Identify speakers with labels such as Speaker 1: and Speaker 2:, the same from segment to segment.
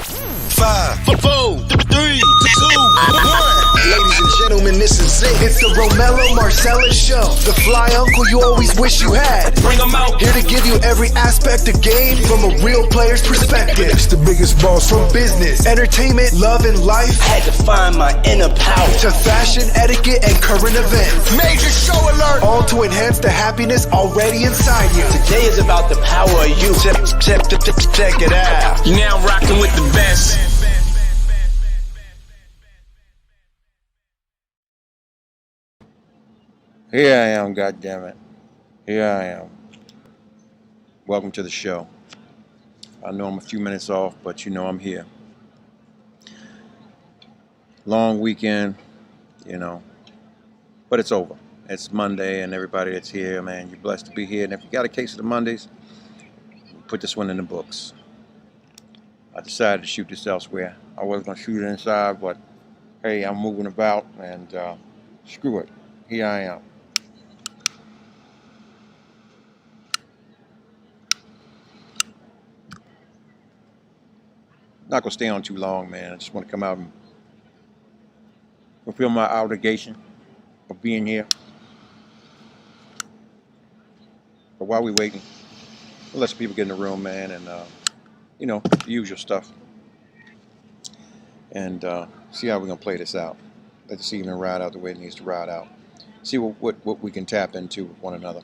Speaker 1: 5, 4, 3, 2, 1.
Speaker 2: Ladies and gentlemen, this is it. It's the Romello Marcellus Show. The fly uncle you always wish you had.
Speaker 1: Bring them out.
Speaker 2: Here to give you every aspect of game from a real player's perspective. It's the biggest boss from business, entertainment, love, and life.
Speaker 3: Had to find my inner power.
Speaker 2: To fashion, etiquette, and current events.
Speaker 1: Major show alert.
Speaker 2: All to enhance the happiness already inside you.
Speaker 3: Today is about the power of you.
Speaker 2: Check it out.
Speaker 1: You're now rocking with the best.
Speaker 4: Here I am, goddammit. Here I am. Welcome to the show. I know I'm a few minutes off, but you know I'm here. Long weekend, you know, but it's over. It's Monday, and everybody that's here, man, you're blessed to be here. And if you got a case of the Mondays, put this one in the books. I decided to shoot this elsewhere. I was going to shoot it inside, but hey, I'm moving about, and screw it. Here I am. Not gonna stay on too long, man. I just want to come out and fulfill my obligation of being here. But while we're waiting, we'll let some people get in the room, man, and you know, the usual stuff. And see how we're gonna play this out. Let this evening ride out the way it needs to ride out. See what we can tap into with one another.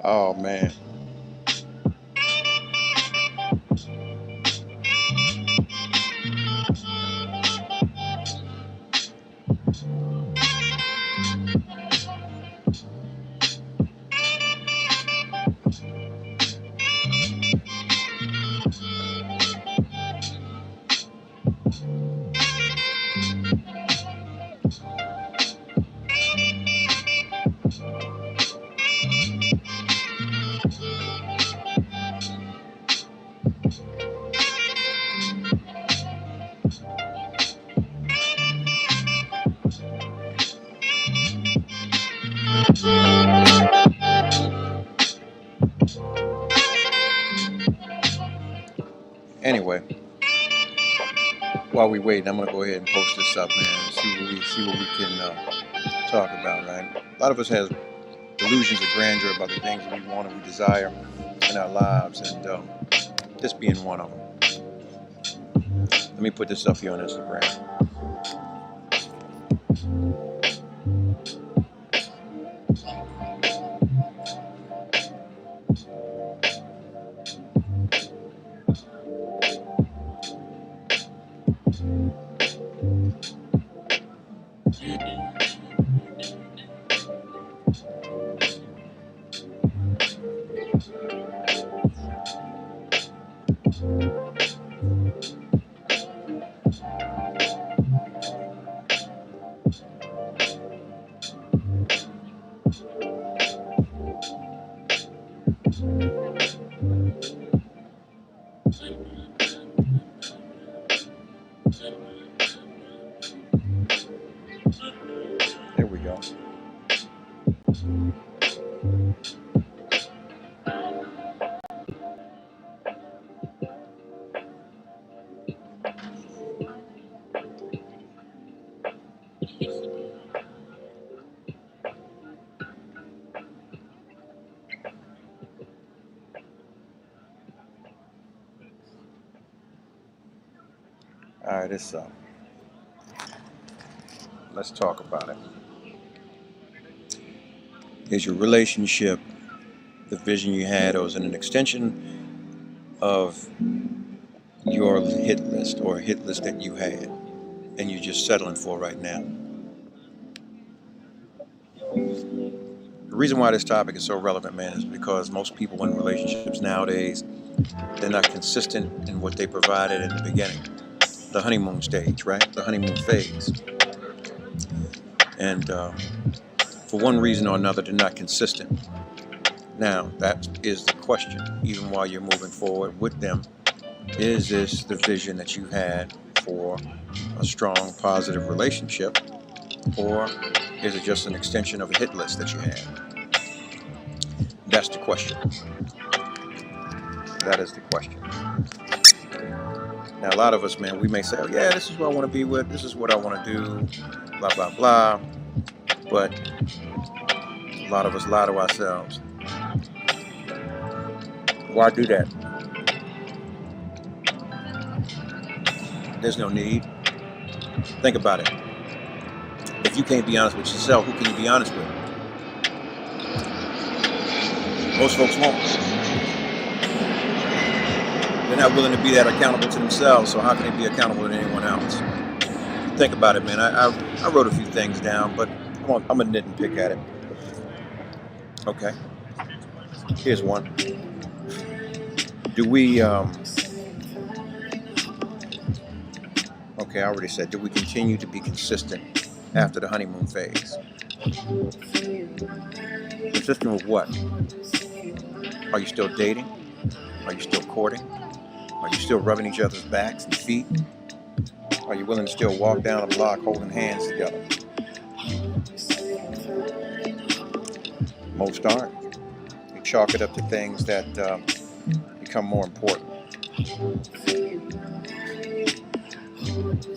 Speaker 4: Oh man. Anyway, while we wait, I'm gonna go ahead and post this up, man, and see what we can talk about, right? A lot of us has delusions of grandeur about the things that we want and we desire in our lives, and this being one of them. Let me put this up here on Instagram. There we go. All right, it's up. Let's talk about it. Is your relationship the vision you had, or is it an extension of your hit list or a hit list that you had and you're just settling for right now? The reason why this topic is so relevant, man, is because most people in relationships nowadays, they're not consistent in what they provided in the beginning. The honeymoon stage, right? The honeymoon phase. And for one reason or another, they're not consistent. Now, that is the question, even while you're moving forward with them. Is this the vision that you had for a strong, positive relationship, or is it just an extension of a hit list that you had? That's the question. That is the question. Now, a lot of us, man, we may say, oh, yeah, this is who I want to be with, this is what I want to do, blah, blah, blah. But a lot of us lie to ourselves. Why do that? There's no need. Think about it. If you can't be honest with yourself, who can you be honest with? Most folks won't. They're not willing to be that accountable to themselves, so how can they be accountable to anyone else? Think about it, man. I wrote a few things down, but I'm gonna nit and pick at it. Okay. Here's one. Do we, okay, I already said, do we continue to be consistent after the honeymoon phase? Consistent with what? Are you still dating? Are you still courting? Are you still rubbing each other's backs and feet? Are you willing to still walk down the block holding hands together? Most aren't. They chalk it up to things that become more important.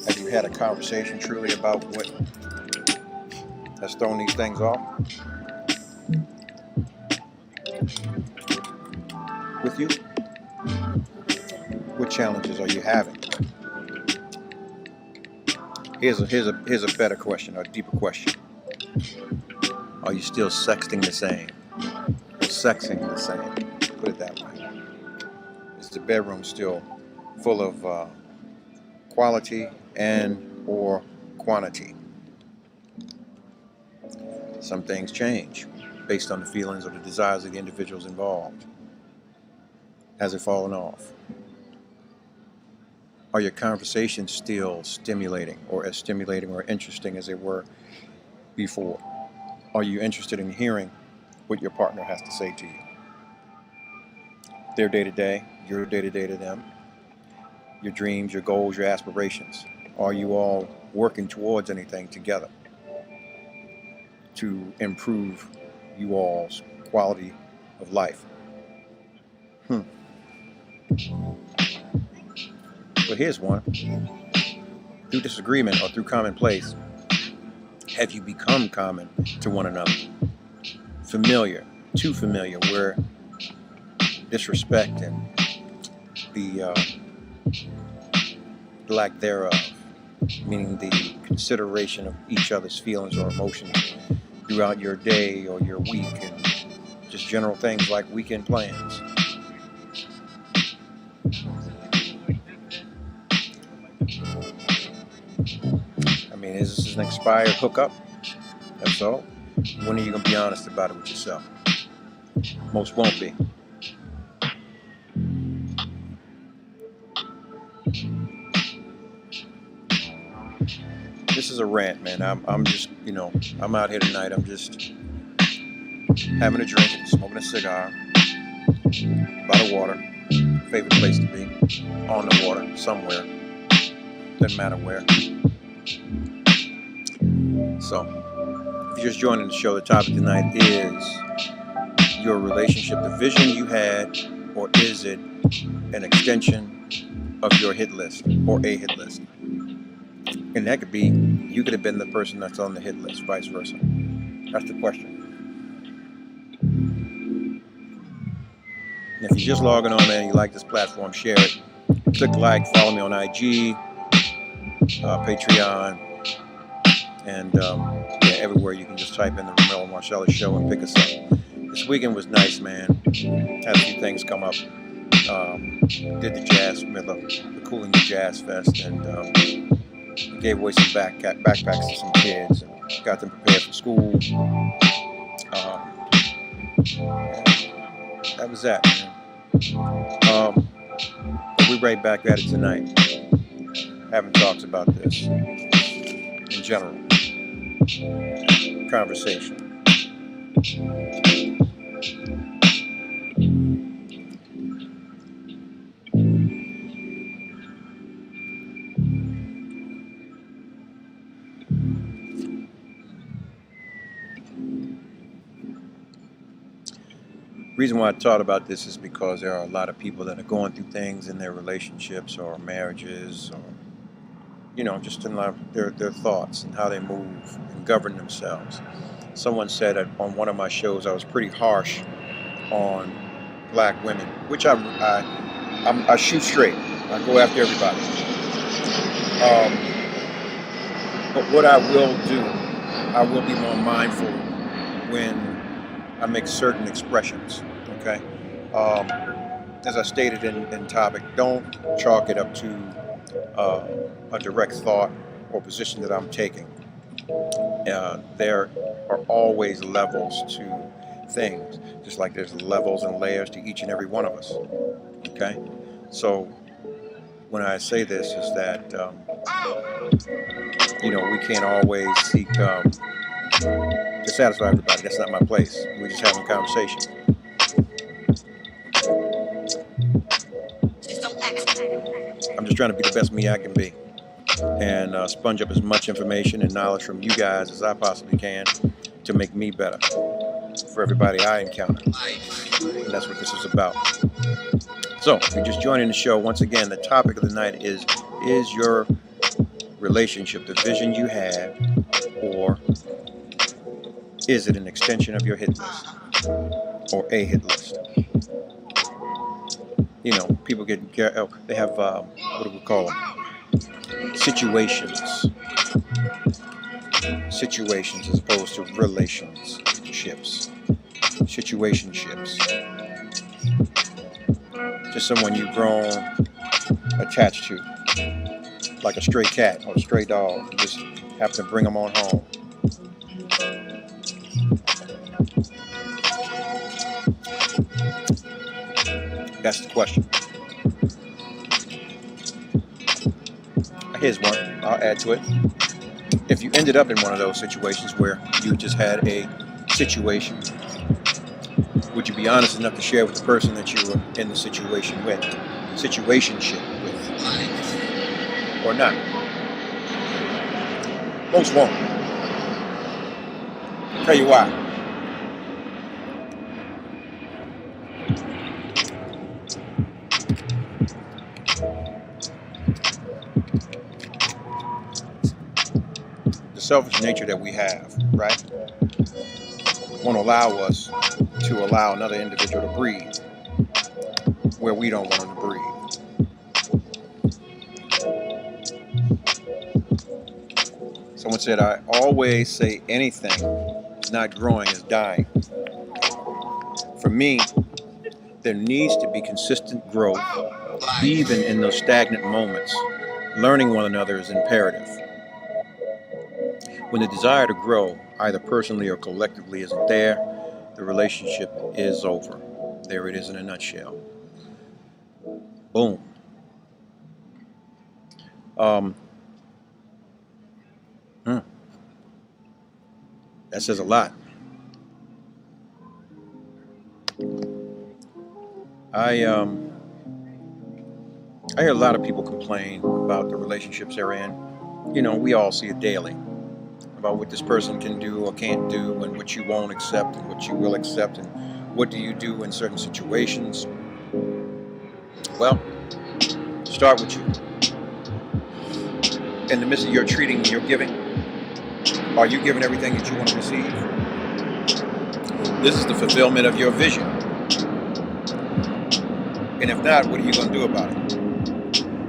Speaker 4: Have you had a conversation truly about what has thrown these things off with you? What challenges are you having? Here's a better question, or a deeper question. Are you still sexting the same? Or sexing the same? Put it that way. Is the bedroom still full of quality and or quantity? Some things change based on the feelings or the desires of the individuals involved. Has it fallen off? Are your conversations still stimulating or as stimulating or interesting as they were before? Are you interested in hearing what your partner has to say to you? Their day-to-day, your day-to-day to them, your dreams, your goals, your aspirations. Are you all working towards anything together to improve you all's quality of life? But here's one. Through disagreement or through commonplace, have you become common to one another? Familiar, too familiar, where disrespect and the lack thereof, meaning the consideration of each other's feelings or emotions throughout your day or your week, and just general things like weekend plans. I mean, is this an expired hookup? That's all. When are you going to be honest about it with yourself? Most won't be. This is a rant, man. I'm just, I'm out here tonight. I'm just having a drink, smoking a cigar, by the water. Favorite place to be. On the water, somewhere. Doesn't matter where. So, if you're just joining the show, the topic tonight is your relationship, the vision you had, or is it an extension of your hit list or a hit list? And that could be, you could have been the person that's on the hit list, vice versa. That's the question. And if you're just logging on, man, you like this platform, share it. Click like, follow me on IG, Patreon, and everywhere you can just type in the Romero Marcellus Show and pick us up. This weekend was nice, man. Had a few things come up. Did the Jazz Miller, the Cooling Jazz Fest, and gave away some backpacks to some kids and got them prepared for school. That was that, man. But we're right back at it tonight. Having talks about this in general. Conversation. Reason why I thought about this is because there are a lot of people that are going through things in their relationships or marriages, or just in their thoughts and how they move and govern themselves. Someone said on one of my shows I was pretty harsh on black women, which I shoot straight. I go after everybody. But what I will do, I will be more mindful when I make certain expressions. Okay. As I stated in topic, don't chalk it up to a direct thought or position that I'm taking. There are always levels to things, just like there's levels and layers to each and every one of us. Okay, so when I say this is that we can't always seek to satisfy everybody. That's not my place. We're just having a conversation. I'm just trying to be the best me I can be, and sponge up as much information and knowledge from you guys as I possibly can to make me better for everybody I encounter. And that's what this is about. So, if you're just joining the show, once again, the topic of the night is your relationship the vision you had, or is it an extension of your hit list or a hit list? People they have, what do we call them? Situations as opposed to relationships. Situationships. Just someone you've grown attached to, like a stray cat or a stray dog. You just happen to bring them on home. That's the question. Here's one. I'll add to it. If you ended up in one of those situations where you just had a situation, would you be honest enough to share with the person that you were in the situationship with, or not? Most won't. I'll tell you why. Selfish nature that we have, right, won't allow us to allow another individual to breathe where we don't want them to breathe. Someone said, I always say anything not growing is dying. For me, there needs to be consistent growth, even in those stagnant moments. Learning one another is imperative. When the desire to grow, either personally or collectively, isn't there, the relationship is over. There it is in a nutshell. Boom. That says a lot. I hear a lot of people complain about the relationships they're in. We all see it daily. About what this person can do or can't do, and what you won't accept and what you will accept, and what do you do in certain situations. Well, start with you. In the midst of your treating and your giving, are you giving everything that you want to receive? This is the fulfillment of your vision. And if not, what are you going to do about it?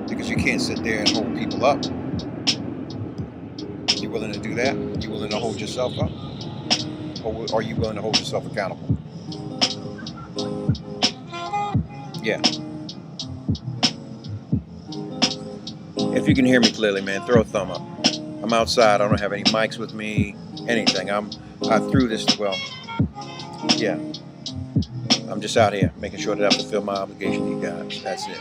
Speaker 4: Because you can't sit there and hold people up. You willing to do that? You willing to hold yourself up? Or are you willing to hold yourself accountable? Yeah. If you can hear me clearly, man, throw a thumb up. I'm outside. I don't have any mics with me, anything. I threw this, yeah. I'm just out here making sure that I fulfill my obligation to you guys. That's it.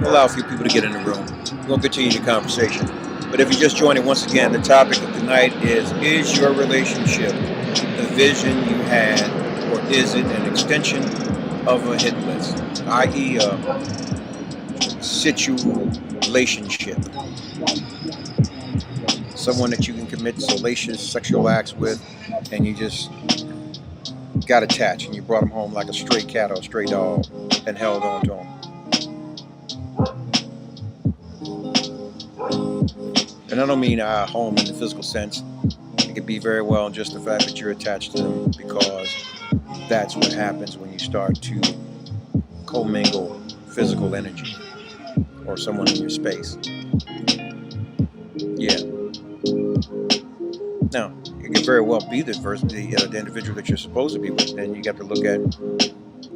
Speaker 4: allow a few people to get in the room. We'll continue the conversation. But if you're just joining, once again, the topic of tonight is your relationship the vision you had, or is it an extension of a hit list, i.e. a situationship? Someone that you can commit salacious sexual acts with, and you just got attached, and you brought them home like a stray cat or a stray dog and held on to them. And I don't mean home in the physical sense. It could be very well just the fact that you're attached to them, because that's what happens when you start to commingle physical energy or someone in your space. Yeah. Now, it could very well be the individual that you're supposed to be with, and you got to look at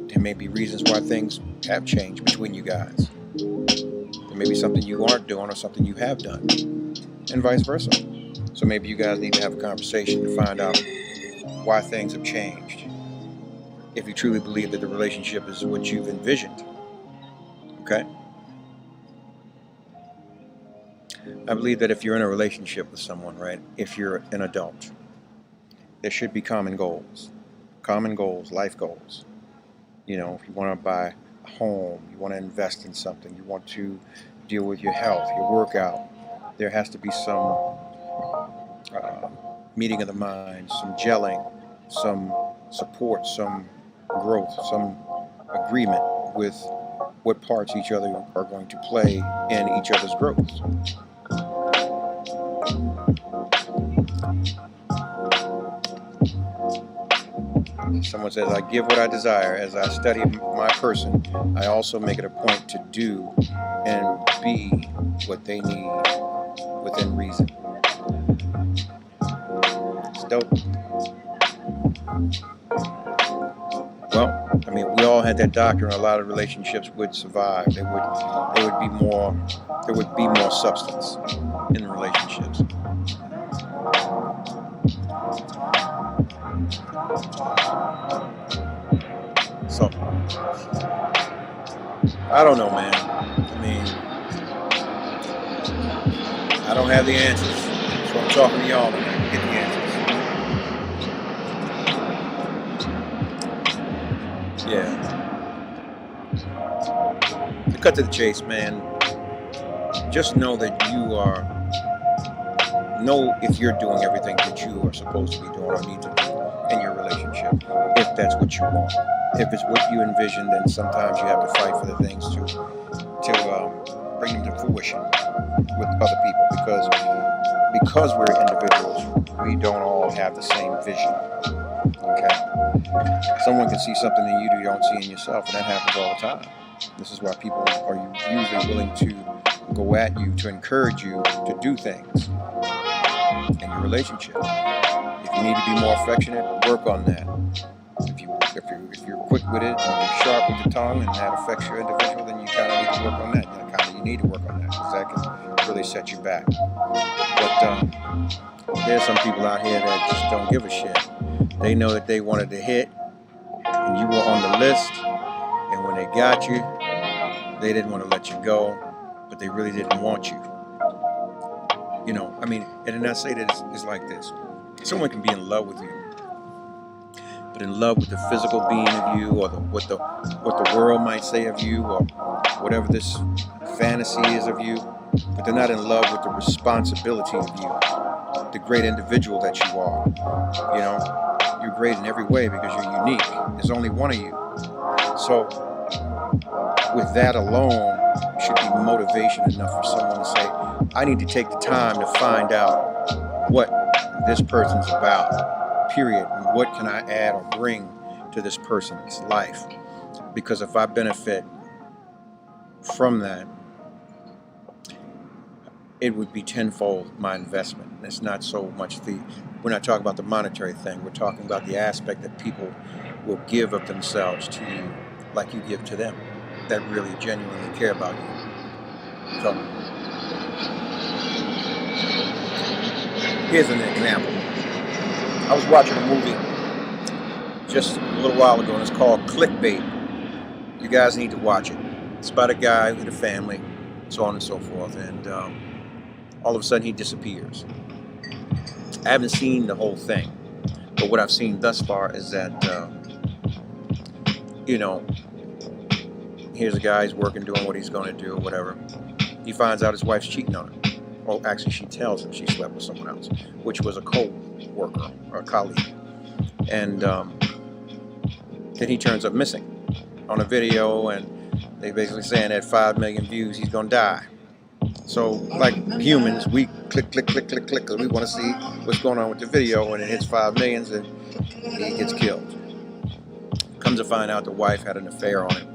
Speaker 4: there may be reasons why things have changed between you guys. There may be something you aren't doing or something you have done, and vice versa. So maybe you guys need to have a conversation to find out why things have changed, if you truly believe that the relationship is what you've envisioned. Okay? I believe that if you're in a relationship with someone, right, if you're an adult, there should be common goals, life goals. You know, if you want to buy a home, you want to invest in something, you want to deal with your health, your workout, there has to be some meeting of the minds, some gelling, some support, some growth, some agreement with what parts each other are going to play in each other's growth. Someone says, I give what I desire. As I study my person, I also make it a point to do and be what they need within reason. It's dope. Well, I mean, we all had that doctrine. A lot of relationships would survive. There would be more substance in the relationships. So, I don't know, man. I mean, I don't have the answers. So I'm talking to y'all tonight to get the answers. Yeah. To cut to the chase, man, just know that know if you're doing everything that you are supposed to be doing or need to do in your relationship, if that's what you want. If it's what you envision, then sometimes you have to fight for the things to bring them to fruition with other people, because we're individuals, we don't all have the same vision. Okay? Someone can see something in you that you don't see in yourself, and that happens all the time. This is why people are usually willing to go at you, to encourage you to do things in your relationship. If you need to be more affectionate, work on that. If you're quick with it and you're sharp with your tongue and that affects your individual, then you kind of need to work on that. You need to work on that, because that can really set you back. But there's some people out here that just don't give a shit. They know that they wanted to hit, and you were on the list, and when they got you, they didn't want to let you go, but they really didn't want you. You know, I mean, and then I say that it's like this. Someone can be in love with you, but in love with the physical being of you, or what the world might say of you, or whatever this fantasy is of you, but they're not in love with the responsibility of you, the great individual that you are. You know, you're great in every way because you're unique. There's only one of you. So with that alone, should be motivation enough for someone to say, I need to take the time to find out what this person's about, period, and what can I add or bring to this person's life. Because if I benefit from that, it would be tenfold my investment. And it's not so much we're not talking about the monetary thing, we're talking about the aspect that people will give of themselves to you like you give to them, that really genuinely care about you. So, here's an example. I was watching a movie just a little while ago, and it's called Clickbait. You guys need to watch it. It's about a guy with a family, so on and so forth, and all of a sudden he disappears. I haven't seen the whole thing, but what I've seen thus far is that, here's a guy, he's working, doing what he's going to do, whatever. He finds out his wife's cheating on him. Well, actually, she tells him she slept with someone else, which was a co-worker or a colleague. And then he turns up missing on a video, and they basically saying at 5 million views, he's going to die. So, like humans, we click, click, click, click, click, because we want to see what's going on with the video, and it hits 5 millions, and he gets killed. Comes to find out the wife had an affair on him.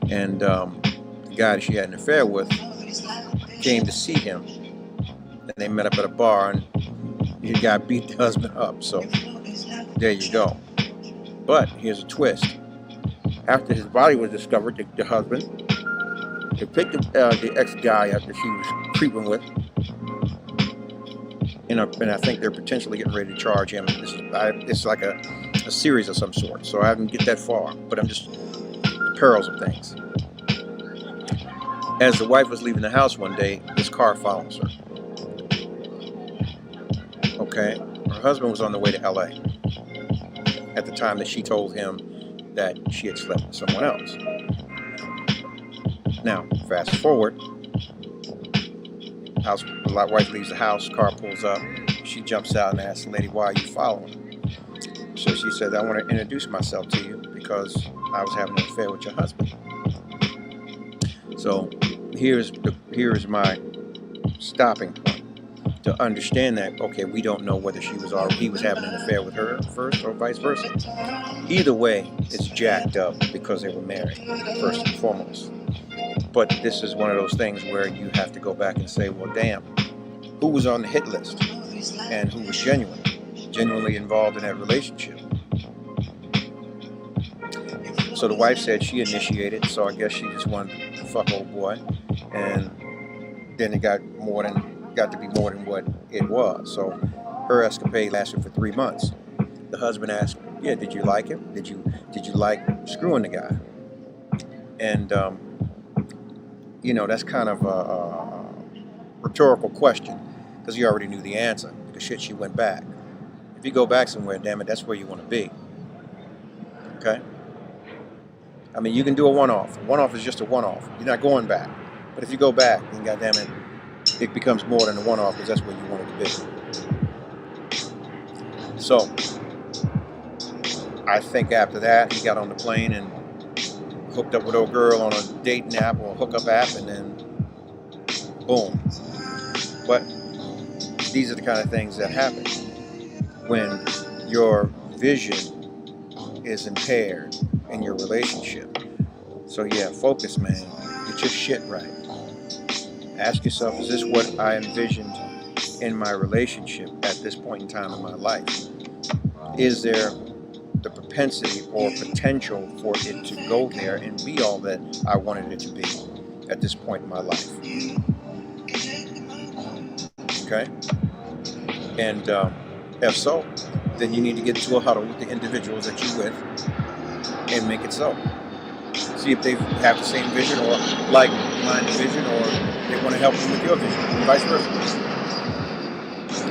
Speaker 4: And the guy that she had an affair with came to see him. And they met up at a bar, and the guy beat the husband up. So, there you go. But here's a twist. After his body was discovered, the husband, they picked the ex-guy up that she was creeping with, and I think they're potentially getting ready to charge him. It's like a series of some sort, so I haven't get that far, but I'm just the perils of things. As the wife was leaving the house one day, this car follows her. Okay, her husband was on the way to LA at the time that she told him that she had slept with someone else. Now, fast forward, wife leaves the house, car pulls up, she jumps out and asks the lady, "Why are you following?" So she said, "I want to introduce myself to you because I was having an affair with your husband." So here's my stopping point to understand that, okay, we don't know whether he was having an affair with her first or vice versa. Either way, it's jacked up because they were married, first and foremost. But this is one of those things where you have to go back and say, well, damn, who was on the hit list and who was genuinely involved in that relationship? So the wife said she initiated, so I guess she just wanted to fuck old boy, and then it got to be more than what it was. So her escapade lasted for 3 months. The husband asked, "Yeah, did you like him? Did you like screwing the guy?" And that's kind of a rhetorical question because he already knew the answer. Because shit, she went back. If you go back somewhere, damn it, that's where you want to be. Okay? I mean, you can do a one-off. One-off is just a one-off. You're not going back. But if you go back, then goddamn it, it becomes more than a one-off because that's where you want it to be. So, I think after that, he got on the plane and hooked up with old girl on a dating app or a hookup app, and then boom. But these are the kind of things that happen when your vision is impaired in your relationship. So yeah, focus, man. Get your shit right. Ask yourself, is this what I envisioned in my relationship at this point in time in my life? Is there the propensity or potential for it to go there and be all that I wanted it to be at this point in my life? Okay? And if so, then you need to get into a huddle with the individuals that you're with and make it so. See if they have the same vision or like-minded vision, or they want to help you with your vision, and vice versa.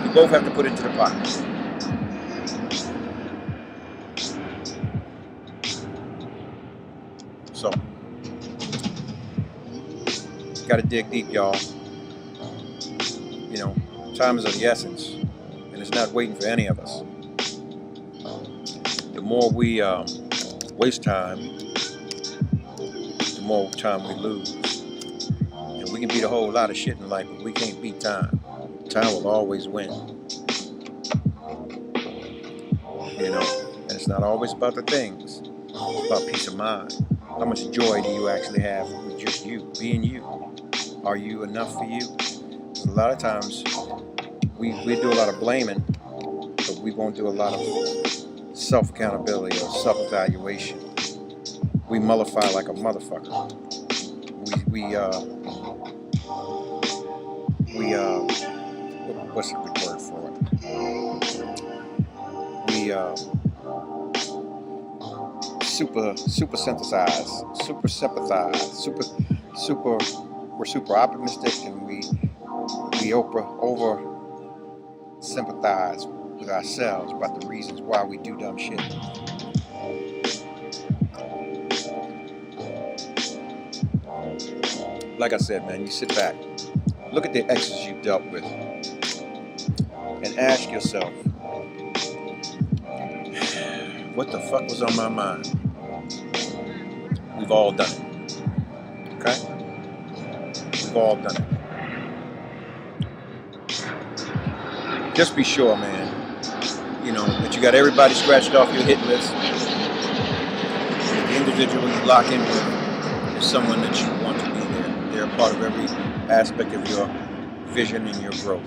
Speaker 4: You both have to put into the pot. So, got to dig deep, y'all. Time is of the essence, and it's not waiting for any of us. The more we waste time, the more time we lose. And we can beat a whole lot of shit in life, but we can't beat time. Time will always win. And it's not always about the things. It's about peace of mind. How much joy do you actually have with just you, being you? Are you enough for you? A lot of times, we do a lot of blaming, but we won't do a lot of self-accountability or self-evaluation. We mollify like a motherfucker. What's the good word for it? We super synthesize, super sympathize, we're super optimistic, and we over sympathize with ourselves about the reasons why we do dumb shit. Like I said, man, you sit back, look at the exes you've dealt with, and ask yourself, what the fuck was on my mind? We've all done it. Okay? We've all done it. Just be sure, man, that you got everybody scratched off your hit list. The individual you lock in with is someone that you want to be there. They're a part of every aspect of your vision and your growth.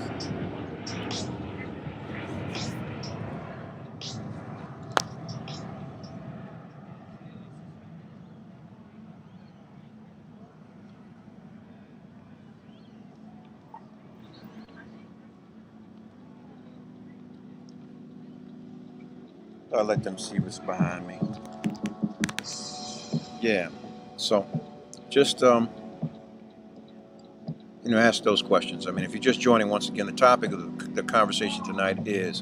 Speaker 4: I'll let them see what's behind me. Yeah, so just ask those questions. I mean, if you're just joining, once again, the topic of the conversation tonight is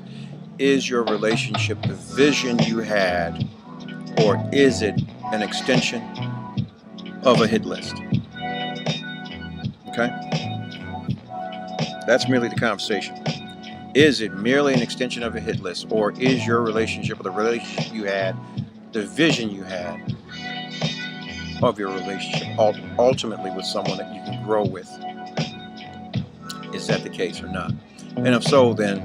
Speaker 4: your relationship the vision you had, or is it an extension of a hit list? Okay, that's merely the conversation. Is it merely an extension of a hit list, or is your relationship, or the relationship you had, the vision you had of your relationship ultimately with someone that you can grow with? Is that the case or not? And if so, then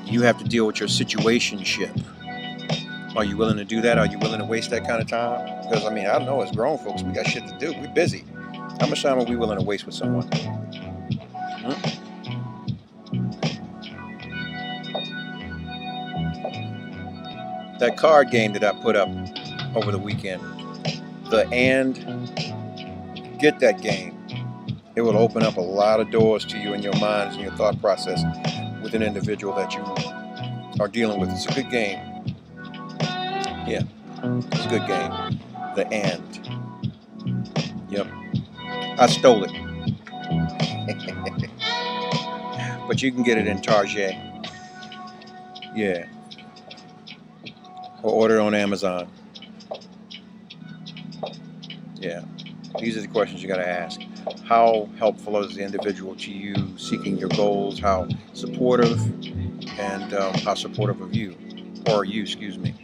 Speaker 4: you have to deal with your situationship. Are you willing to do that? Are you willing to waste that kind of time? Because, I don't know, as grown folks, we got shit to do. We're busy. How much time are we willing to waste with someone? That card game that I put up over the weekend, get that game. It will open up a lot of doors to you in your minds and your thought process with an individual that you are dealing with. It's a good game. Yeah, it's a good game. The and. Yep. I stole it. But you can get it in Target. Yeah. Or order it on Amazon. Yeah. These are the questions you got to ask. How helpful is the individual to you seeking your goals? How supportive, and how supportive of you, or you, excuse me.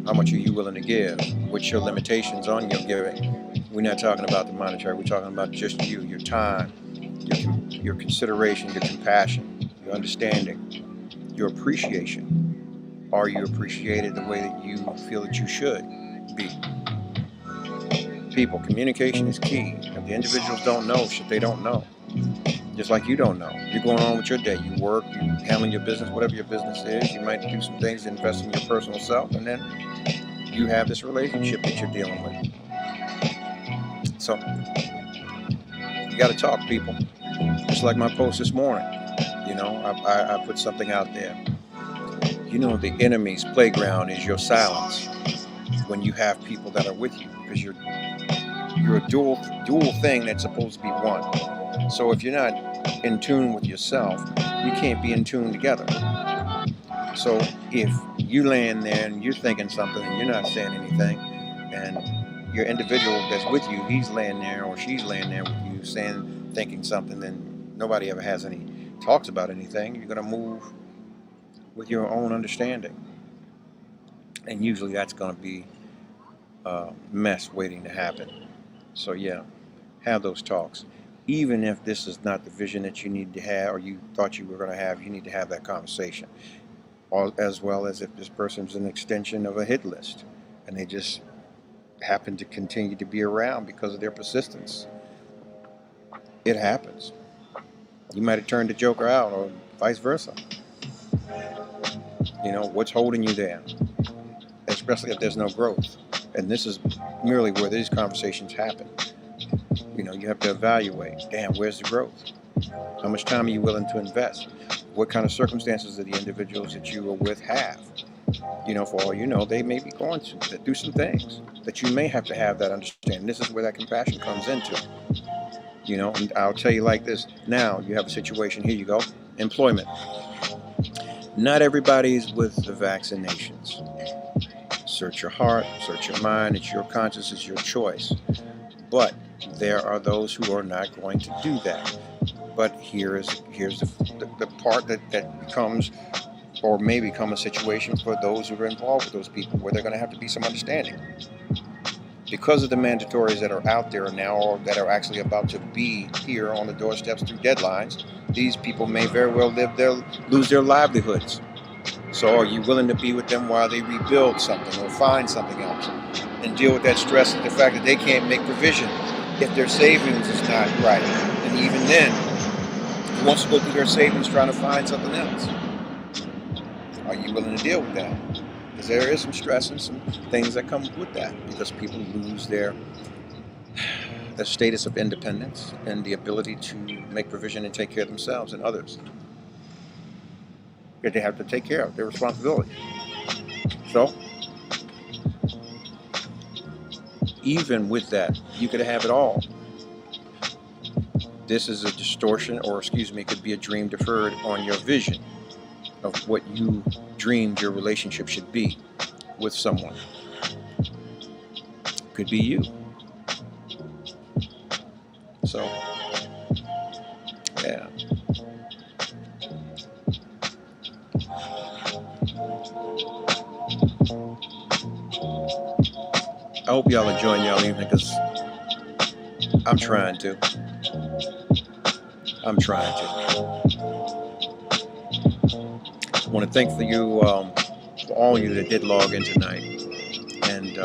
Speaker 4: How much are you willing to give? What's your limitations on your giving? We're not talking about the monetary. We're talking about just you, your time, your consideration, your compassion, your understanding, your appreciation. Are you appreciated the way that you feel that you should be? People, communication is key. If the individuals don't know shit, they don't know. Just like you don't know. You're going on with your day. You work, you handling your business, whatever your business is. You might do some things to invest in your personal self, and then you have this relationship that you're dealing with. So, you got to talk, people. Just like my post this morning. I put something out there. The enemy's playground is your silence when you have people that are with you, because you're a dual thing that's supposed to be one. So if you're not in tune with yourself, you can't be in tune together. So if you laying there and you're thinking something and you're not saying anything, and your individual that's with you, he's laying there or she's laying there with you thinking something, then nobody ever has any talks about anything. You're going to move with your own understanding. And usually that's going to be a mess waiting to happen. So yeah, have those talks. Even if this is not the vision that you need to have, or you thought you were going to have, you need to have that conversation. As well as if this person's an extension of a hit list, and they just happen to continue to be around because of their persistence. It happens. You might have turned the joker out, or vice versa. What's holding you there? Especially if there's no growth. And this is merely where these conversations happen. You have to evaluate, damn, where's the growth? How much time are you willing to invest? What kind of circumstances do the individuals that you are with have? For all you know, they may be going through some things that you may have to have that understanding. This is where that compassion comes into. And I'll tell you like this. Now you have a situation. Here you go. Employment. Not everybody is with the vaccinations. Search your heart, search your mind. It's your conscience, it's your choice. But there are those who are not going to do that. But here's the part that becomes, or may become, a situation for those who are involved with those people, where they're going to have to be some understanding. Because of the mandatories that are out there now, or that are actually about to be here on the doorsteps through deadlines, these people may very well lose their livelihoods. So are you willing to be with them while they rebuild something or find something else, and deal with that stress of the fact that they can't make provision if their savings is not right? And even then, who wants to go through their savings trying to find something else? Are you willing to deal with that? Because there is some stress and some things that come with that, because people lose their status of independence and the ability to make provision and take care of themselves and others. Because they have to take care of their responsibilities. So, even with that, you could have it all. This is a distortion, or it could be a dream deferred on your vision of what you dreamed your relationship should be with someone. Could be you. So, yeah. I hope y'all enjoying y'all evening, because I'm trying to. I want to thank for all of you that did log in tonight and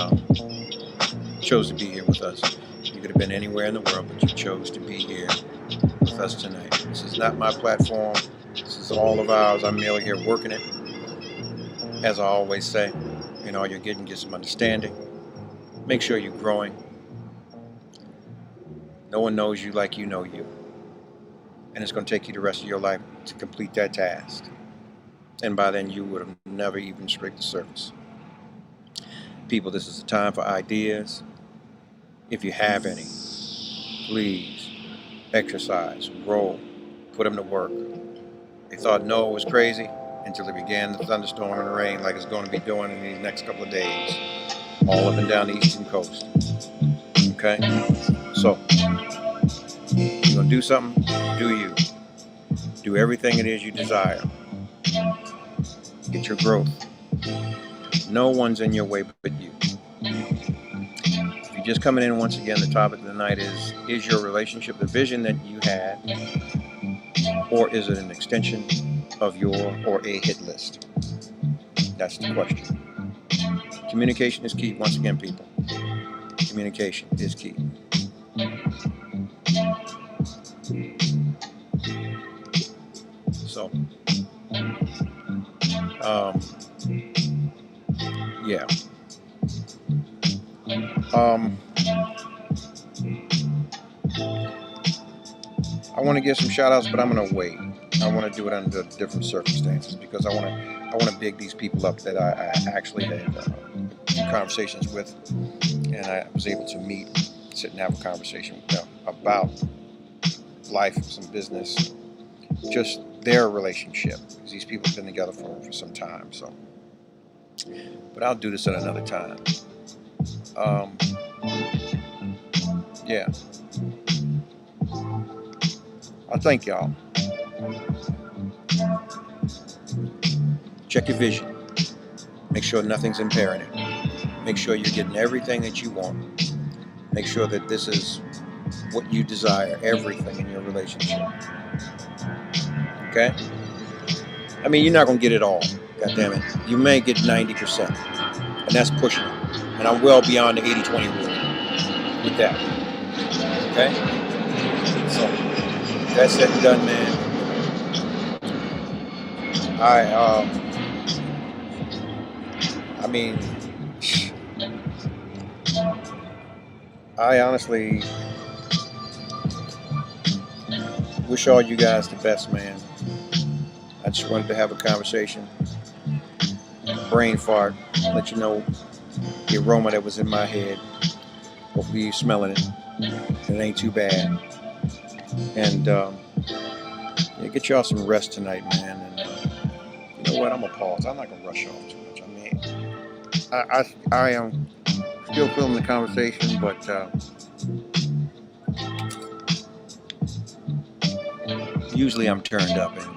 Speaker 4: chose to be here with us. You could have been anywhere in the world, but you chose to be here with us tonight. This is not my platform. This is all of ours. I'm merely here working it. As I always say, all you're getting, get some understanding. Make sure you're growing. No one knows you like you know you. And it's going to take you the rest of your life to complete that task. And by then, you would have never even scraped the surface. People, this is the time for ideas. If you have any, please exercise, roll, put them to work. They thought Noah was crazy until it began to thunderstorm and rain like it's going to be doing in these next couple of days, all up and down the eastern coast. Okay? So, you're going to do something? Do you. Do everything it is you desire. Get your growth. No one's in your way but you. If you're just coming in, once again, the topic of the night is your relationship the vision that you had, or is it an extension of or a hit list? That's the question. Communication is key. Once again, people. Communication is key. So, yeah. I want to give some shout outs, but I'm going to wait. I want to do it under different circumstances, because I want to big these people up that I actually had conversations with, and I was able to meet, sit and have a conversation with them about life, some business, just their relationship, because these people have been together for some time. So, but I'll do this at another time. Yeah. I thank y'all. Check your vision. Make sure nothing's impairing it. Make sure you're getting everything that you want. Make sure that this is what you desire, everything in your relationship. Okay? I mean, you're not going to get it all. God damn it. You may get 90%. And that's pushing it. And I'm well beyond the 80-20 rule with that. Okay? So, that's it and done, man. I honestly wish all you guys the best, man. I just wanted to have a conversation, brain fart, let you know the aroma that was in my head. Hopefully you're smelling it. It ain't too bad. And yeah, get y'all some rest tonight, man. And you know what? I'm gonna pause. I'm not gonna rush off too much. I mean, I am still feeling the conversation, but usually I'm turned up and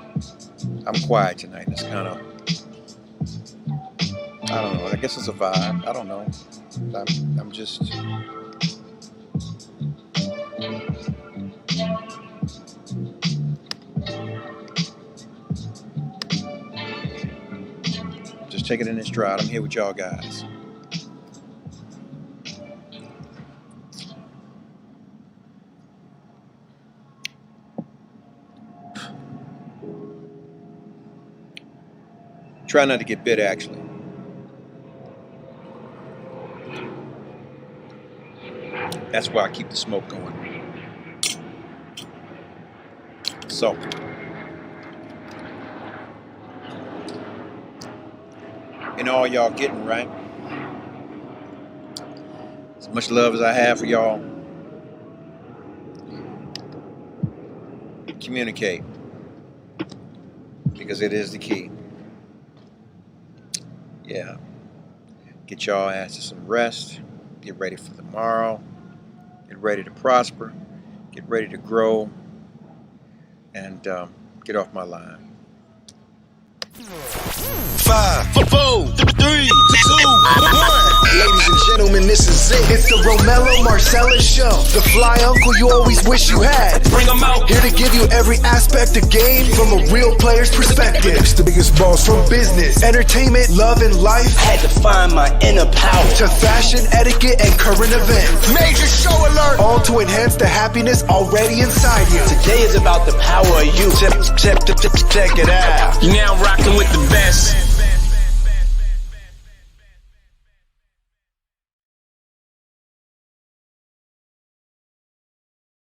Speaker 4: I'm quiet tonight. It's kind of, I don't know. I guess it's a vibe. I don't know. I'm just. Just taking it in stride. I'm here with y'all guys. Try not to get bit, actually. That's why I keep the smoke going. So, and all y'all getting right. As much love as I have for y'all, communicate, because it is the key. Yeah. Get y'all asses some rest. Get ready for tomorrow. Get ready to prosper. Get ready to grow. And get off my line.
Speaker 1: 5, 4, 3, 2, 1.
Speaker 2: Ladies and gentlemen, this is it. It's the Romello Marcellus Show. The fly uncle you always wish you had.
Speaker 1: Bring 'em out.
Speaker 2: Here to give you every aspect of game from a real player's perspective. It's the biggest balls from business, entertainment, love, and life.
Speaker 3: Had to find my inner power.
Speaker 2: To fashion, etiquette, and current events.
Speaker 1: Major show alert.
Speaker 2: All to enhance the happiness already inside you.
Speaker 3: Today is about the power of you.
Speaker 2: Check it out.
Speaker 1: You're now rocking with the best.